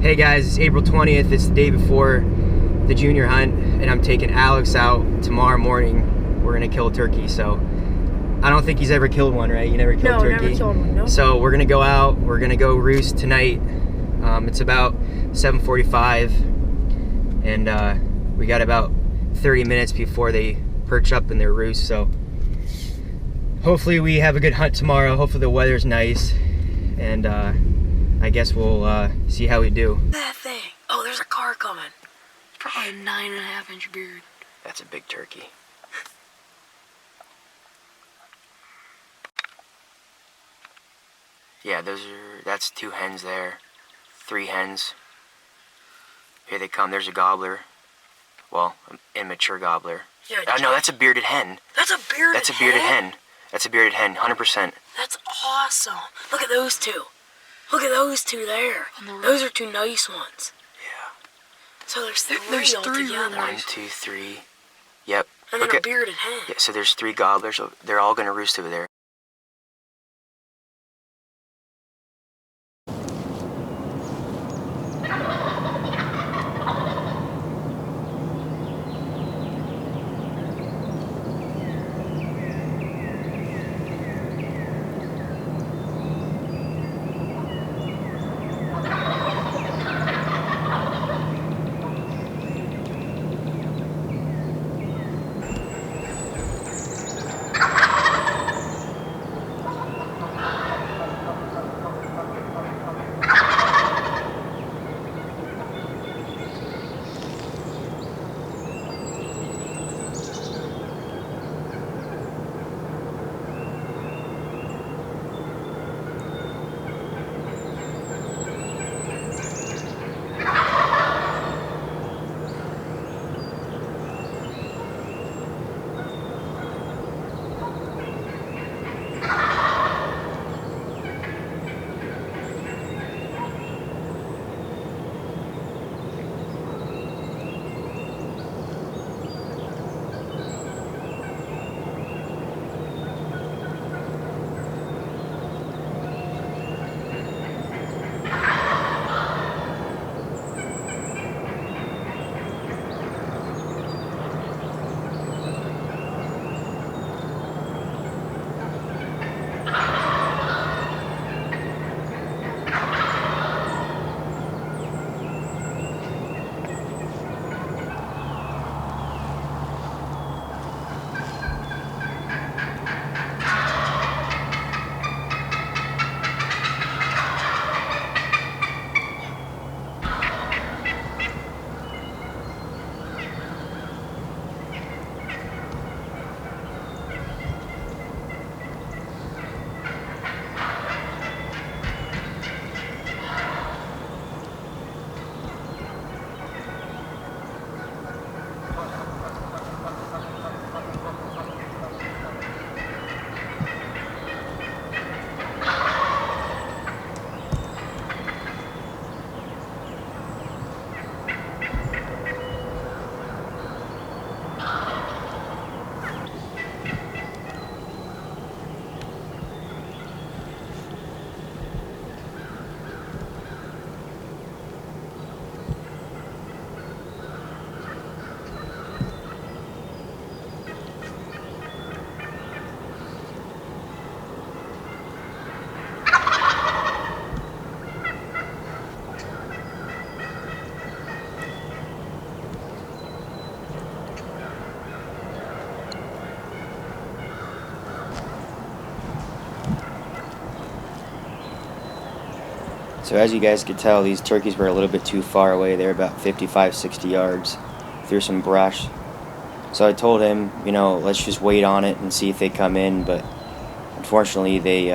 Hey guys, it's April 20th. It's the day before the junior hunt, and I'm taking Alex out tomorrow morning. We're gonna kill a turkey. So I don't think he's ever killed one, right? You never killed turkey? No, never killed one, no. So we're gonna go out. We're gonna go roost tonight. It's about 7:45, and we got about 30 minutes before they perch up in their roost. So hopefully we have a good hunt tomorrow. Hopefully the weather's nice, and I guess we'll see how we do. That thing. Oh, there's a car coming. Probably a 9.5-inch beard. That's a big turkey. Yeah, that's 2 hens there. 3 hens. Here they come. There's a gobbler. Well, an immature gobbler. Yeah, no, that's a bearded hen. That's a bearded hen? That's a bearded hen. That's a bearded hen, 100%. That's awesome. Look at those two. Look at those two there. Those are 2 nice ones. Yeah. So there's 3 altogether. 1, 2, 3. Yep. And then a bearded hen. Yeah, so there's 3 gobblers. They're all gonna roost over there. So as you guys could tell, these turkeys were a little bit too far away. They're about 55, 60 yards through some brush. So I told him, you know, let's just wait on it and see if they come in. But unfortunately, they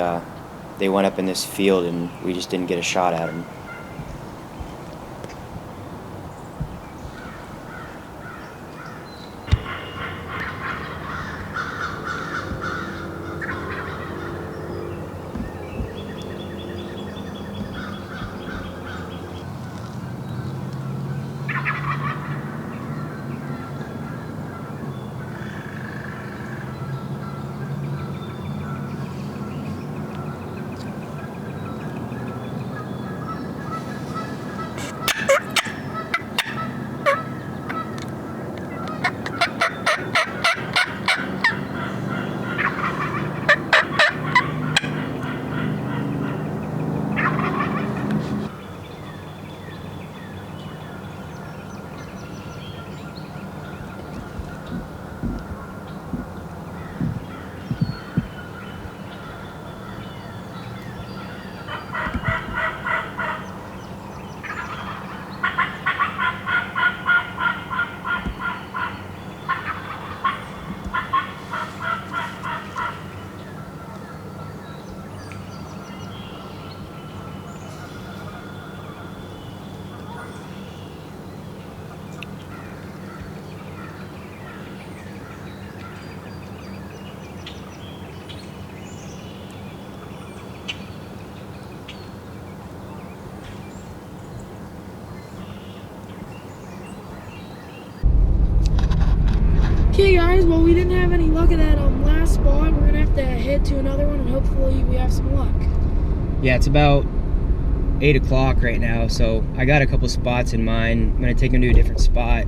went up in this field and we just didn't get a shot at them. Okay guys, well we didn't have any luck at that last spot. We're gonna have to head to another one and hopefully we have some luck. Yeah, it's about 8 o'clock right now, so I got a couple spots in mind. I'm gonna take them to a different spot.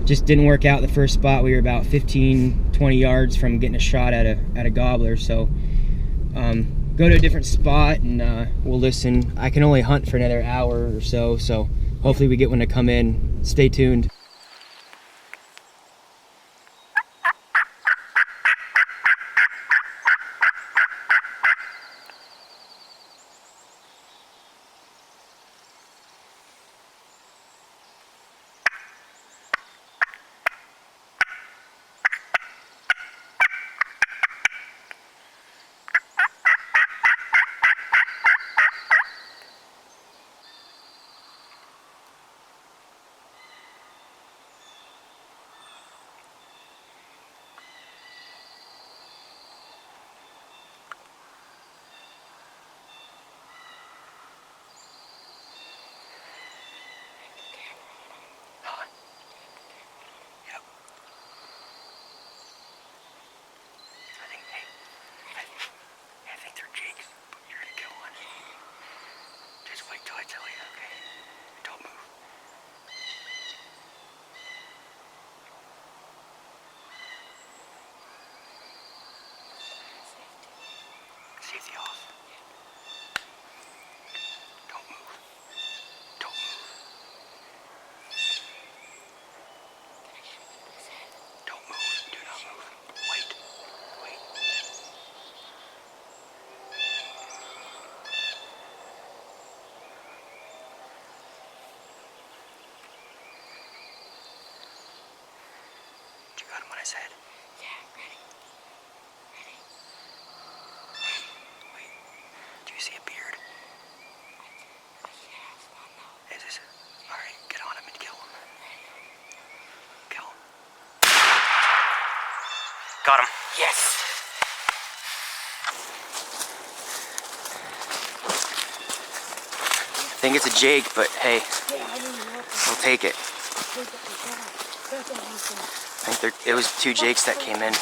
Just didn't work out the first spot. We were about 15-20 yards from getting a shot at a gobbler, so go to a different spot and we'll listen. I can only hunt for another hour or so, so hopefully we get one to come in. Stay tuned. Safety off. Don't move. Don't move. Don't move. Do not move. Wait. Wait. You got him when I said? Yeah, ready. Wait. Do you see a beard? Is this it? Alright, get on him and kill him. Kill him. Got him. Yes! I think it's a Jake, but hey, we'll take it. I think it was 2 Jakes that came in.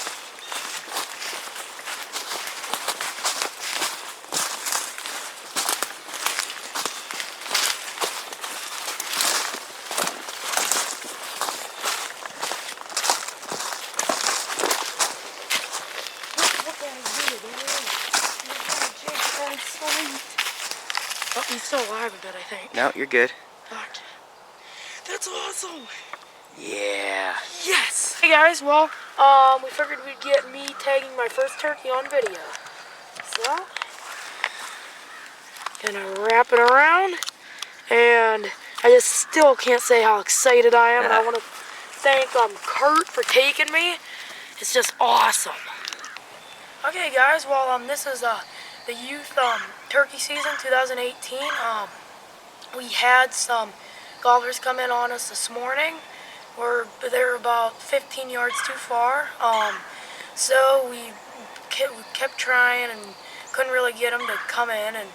Oh, he's still alive a bit, I think. No, you're good. Fuck. That's awesome! Yeah. Yes! Hey guys, well, we figured we'd get me tagging my first turkey on video. So, gonna wrap it around, and I just still can't say how excited I am, and I want to thank Curt for taking me. It's just awesome. Okay guys, well, this is the youth turkey season 2018. We had some gobblers come in on us this morning. They're about 15 yards too far. So we kept trying and couldn't really get them to come in and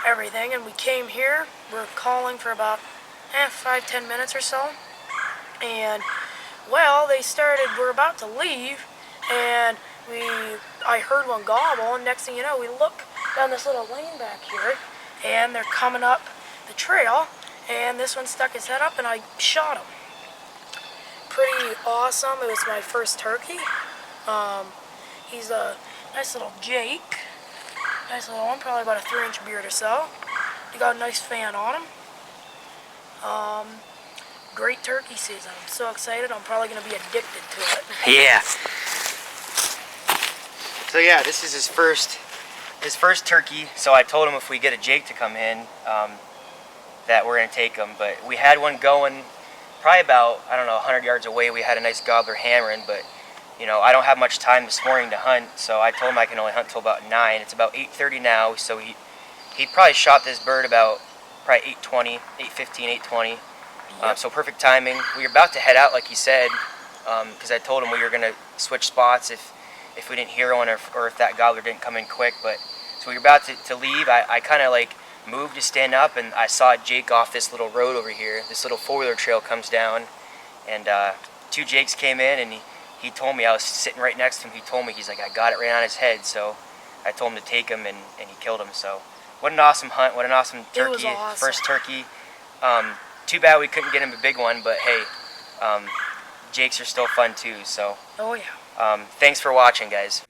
everything. And we came here. We're calling for about 5-10 minutes or so. And well, we're about to leave, and I heard one gobble, and next thing you know, we look down this little lane back here, and they're coming up the trail, and this one stuck his head up, and I shot him. Pretty awesome. It was my first turkey. He's a nice little Jake. Nice little one, probably about a 3-inch beard or so. He got a nice fan on him. Great turkey season. I'm so excited, I'm probably going to be addicted to it. Yeah. So yeah, this is his first turkey. So I told him if we get a Jake to come in, that we're gonna take him. But we had one going probably about, I don't know, 100 yards away. We had a nice gobbler hammering, but you know, I don't have much time this morning to hunt, so I told him I can only hunt till about 9. It's about 8:30 now, so he probably shot this bird about probably 8:20, 8:15, 8:20. So perfect timing. We were about to head out, like he said, because I told him we were gonna switch spots if we didn't hear one or if that gobbler didn't come in quick. But so we were about to leave. I kind of like moved to stand up, and I saw Jake off this little road over here. This little 4-wheeler trail comes down, and 2 Jakes came in, and he told me, I was sitting right next to him, he told me, he's like, I got it right on his head, so I told him to take him, and he killed him. So what an awesome hunt, what an awesome turkey. It was awesome. First turkey. Too bad we couldn't get him a big one, but hey, jakes are still fun too, so Oh yeah. thanks for watching, guys.